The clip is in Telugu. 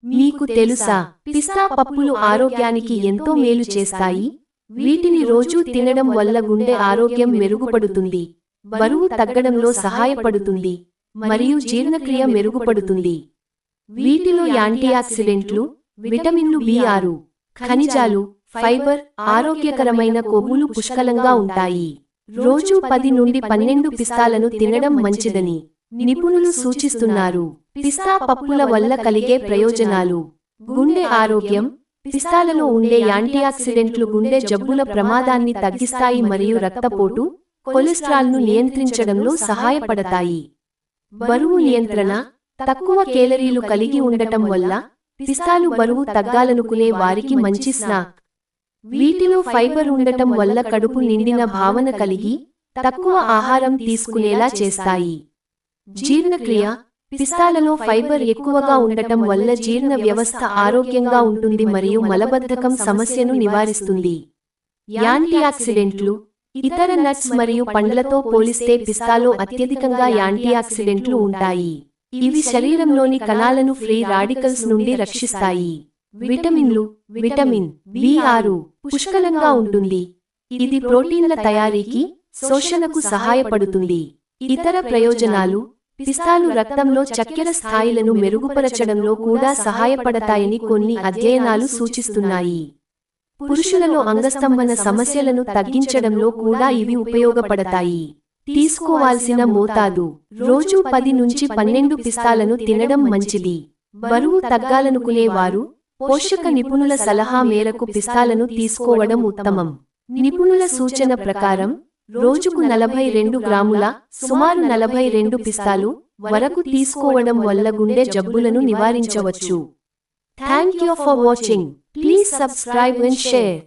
మీకు తెలుసా, పిస్తా పప్పులు ఆరోగ్యానికి ఎంతో మేలు చేస్తాయి? వీటిని రోజూ తినడం వల్ల గుండె ఆరోగ్యం మెరుగుపడుతుంది, బరువు తగ్గడంలో సహాయపడుతుంది, మరియు జీర్ణక్రియ మెరుగుపడుతుంది. వీటిలో యాంటీఆక్సిడెంట్లు, విటమిన్లు బి6, ఖనిజాలు, ఫైబర్, ఆరోగ్యకరమైన కొవ్వులు పుష్కలంగా ఉంటాయి. రోజూ 10 నుండి 12 పిస్తాలను తినడం మంచిదని నిపుణులు సూచిస్తున్నారు. పిస్తా పప్పుల వల్ల కలిగే ప్రయోజనాలు: గుండె ఆరోగ్యం. పిస్తాలలో ఉండే యాంటీఆక్సిడెంట్లు గుండె జబ్బుల ప్రమాదాన్ని తగ్గిస్తాయి మరియు రక్తపోటు, కొలెస్ట్రాల్ను నియంత్రించడంలో సహాయపడతాయి. బరువు నియంత్రణ. తక్కువ కేలరీలు కలిగి ఉండటం వల్ల పిస్తాలు బరువు తగ్గాలనుకునే వారికి మంచి స్నాక్. వీటిలో ఫైబర్ ఉండటం వల్ల కడుపు నిండిన భావన కలిగి తక్కువ ఆహారం తీసుకునేలా చేస్తాయి. జీర్ణక్రియ. పిస్తాలలో ఫైబర్ ఎక్కువగా ఉండటం వల్ల జీర్ణ వ్యవస్థ ఆరోగ్యంగా ఉంటుంది మరియు మలబద్ధకం సమస్యను నివారిస్తుంది. యాంటీఆక్సిడెంట్లు. ఇతర నట్స్ మరియు పండ్లతో పోలిస్తే పిస్తాలో అత్యధికంగా యాంటీఆక్సిడెంట్లు ఉంటాయి. ఇవి శరీరంలోని కణాలను ఫ్రీ రాడికల్స్ నుండి రక్షిస్తాయి. విటమిన్లు. విటమిన్ బి6 పుష్కలంగా ఉంటుంది. ఇది ప్రోటీన్ల తయారీకి, శోషణకు సహాయపడుతుంది. ఇతర ప్రయోజనాలు: పిస్తాలు రక్తంలో చక్కెర స్థాయిలను మెరుగుపరచడంలో కూడా సహాయపడతాయని కొన్ని అధ్యయనాలు సూచిస్తున్నాయి. పురుషులలో అంగస్తంభన సమస్యలను తగ్గించడంలో కూడా ఇవి ఉపయోగపడతాయి. తీసుకోవాల్సిన మోతాదు: రోజూ 10 నుంచి 12 పిస్తాలను తినడం మంచిది. బరువు తగ్గాలనుకునేవారు పోషక నిపుణుల సలహా మేరకు పిస్తాలను తీసుకోవడం ఉత్తమం. నిపుణుల సూచన ప్రకారం రోజుకు 42 గ్రాముల సుమారు 42 పిస్తాలు వరకు తీసుకోవడం వల్ల గుండె జబ్బులను నివారించవచ్చు. Thank you for watching. Please subscribe and share.